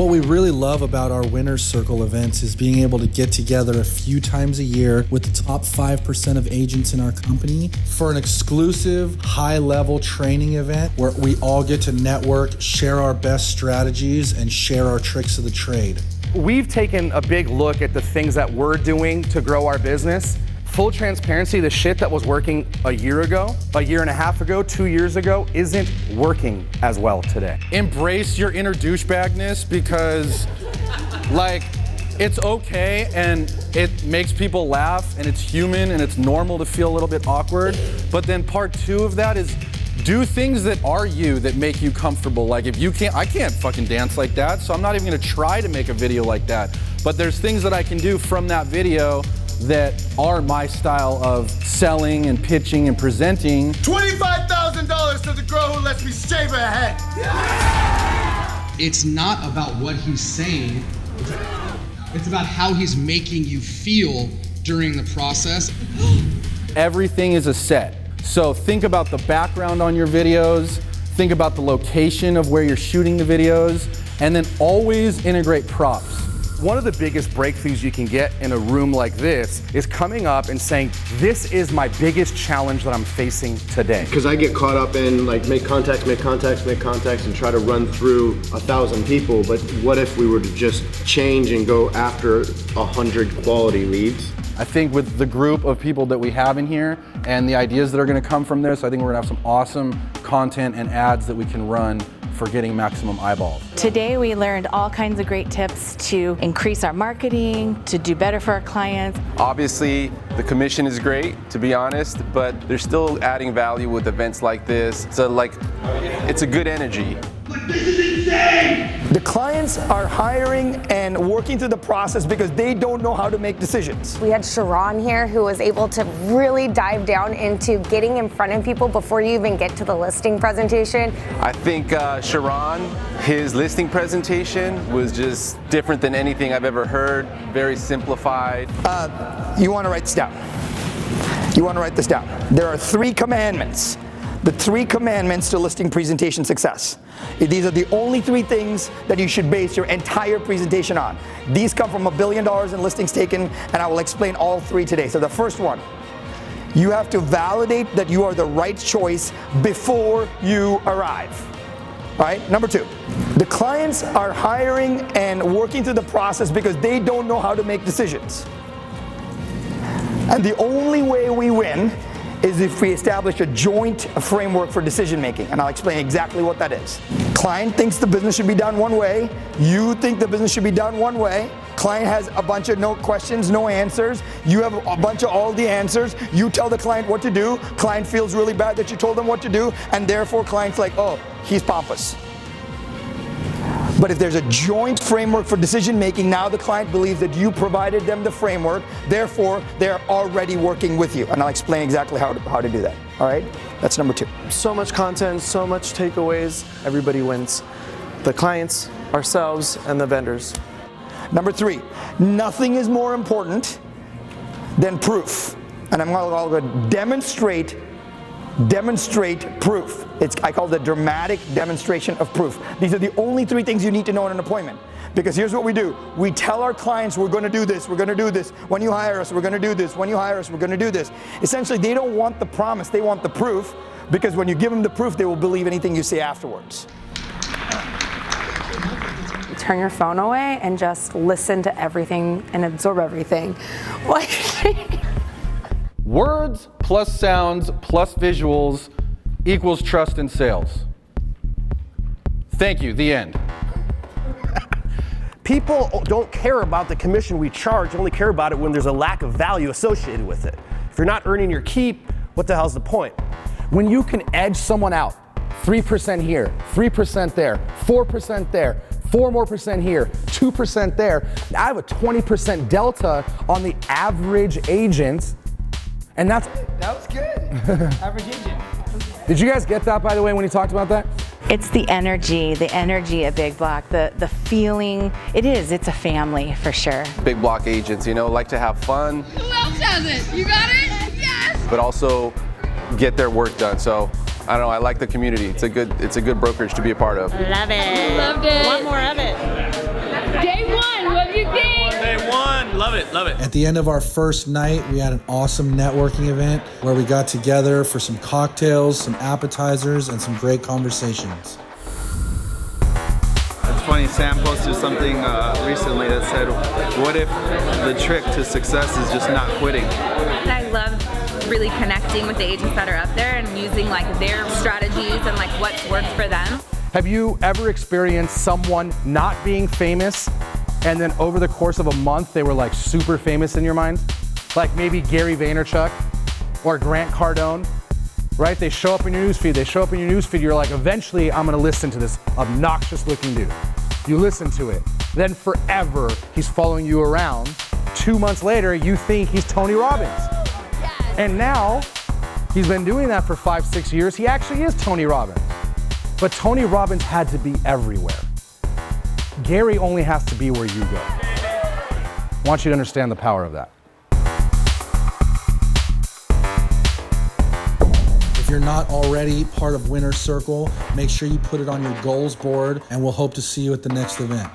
What we really love about our Winner's Circle events is being able to get together a few times a year with the top 5% of agents in our company for an exclusive high-level training event where we all get to network, share our best strategies, and share our tricks of the trade. We've taken a big look at the things that we're doing to grow our business. Full transparency, the shit that was working a year ago, a year and a half ago, 2 years ago, isn't working as well today. Embrace your inner douchebagness because, like, it's okay and it makes people laugh and it's human and it's normal to feel a little bit awkward. But then part two of that is do things that are you, that make you comfortable. Like if you can't, I can't fucking dance like that, so I'm not even gonna try to make a video like that. But there's things that I can do from that video that are my style of selling and pitching and presenting. $25,000 to the girl who lets me shave her head. It's not about what he's saying, it's about how he's making you feel during the process. Everything is a set. So think about the background on your videos, think about the location of where you're shooting the videos, and then always integrate props. One of the biggest breakthroughs you can get in a room like this is coming up and saying, this is my biggest challenge that I'm facing today. Because I get caught up in like make contacts, and try to run through 1,000 people, but what if we were to just change and go after 100 quality leads? I think with the group of people that we have in here and the ideas that are gonna come from this, I think we're gonna have some awesome content and ads that we can run for getting maximum eyeballs. Today we learned all kinds of great tips to increase our marketing, to do better for our clients. Obviously, the commission is great, to be honest, but they're still adding value with events like this. So it's a good energy. But this is insane! The clients are hiring and working through the process because they don't know how to make decisions. We had Sharon here who was able to really dive down into getting in front of people before you even get to the listing presentation. I think Sharon, his listing presentation was just different than anything I've ever heard, very simplified. You want to write this down. You want to write this down. There are 3 commandments. The 3 commandments to listing presentation success. These are the only 3 things that you should base your entire presentation on. These come from $1 billion in listings taken, and I will explain all 3 today. So the first one, you have to validate that you are the right choice before you arrive. All right, number 2, the clients are hiring and working through the process because they don't know how to make decisions. And the only way we win is if we establish a joint framework for decision making, and I'll explain exactly what that is. Client thinks the business should be done one way, you think the business should be done one way, client has a bunch of no questions, no answers, you have a bunch of all the answers, you tell the client what to do, client feels really bad that you told them what to do, and therefore client's like, oh, he's pompous. But if there's a joint framework for decision making, now the client believes that you provided them the framework, therefore they're already working with you. And I'll explain exactly how to do that. All right, that's number 2. So much content, so much takeaways, everybody wins. The clients, ourselves, and the vendors. Number 3, nothing is more important than proof. And I'm going to demonstrate proof. I call it the dramatic demonstration of proof. These are the only 3 things you need to know in an appointment. Because here's what we do. We tell our clients we're going to do this, we're going to do this. When you hire us, we're going to do this. When you hire us, we're going to do this. Essentially, they don't want the promise, they want the proof. Because when you give them the proof, they will believe anything you say afterwards. Turn your phone away and just listen to everything and absorb everything. Words plus sounds plus visuals equals trust in sales. Thank you, the end. People don't care about the commission we charge, they only care about it when there's a lack of value associated with it. If you're not earning your keep, what the hell's the point? When you can edge someone out, 3% here, 3% there, 4% there, 4 more % here, 2% there, I have a 20% delta on the average agent. And that was good. Average agent. Did you guys get that, by the way, when he talked about that? It's the energy at Big Block, the feeling. It's a family for sure. Big Block agents, like to have fun. Who else has it? You got it? Yes! But also get their work done. So I don't know, I like the community. It's a good brokerage to be a part of. Love it. Loved it. Want more of it. What do you think? They won. Love it. Love it. At the end of our first night, we had an awesome networking event where we got together for some cocktails, some appetizers, and some great conversations. It's funny, Sam posted something recently that said, what if the trick to success is just not quitting? I love really connecting with the agents that are up there and using like their strategies and like what's worked for them. Have you ever experienced someone not being famous and then over the course of a month they were like super famous in your mind? Like maybe Gary Vaynerchuk or Grant Cardone, right? They show up in your newsfeed, you're like, eventually I'm gonna listen to this obnoxious looking dude. You listen to it, then forever he's following you around. 2 months later, you think he's Tony Robbins. Yes. And now, he's been doing that for 5-6 years, he actually is Tony Robbins. But Tony Robbins had to be everywhere. Gary only has to be where you go. I want you to understand the power of that. If you're not already part of Winner's Circle, make sure you put it on your goals board, and we'll hope to see you at the next event.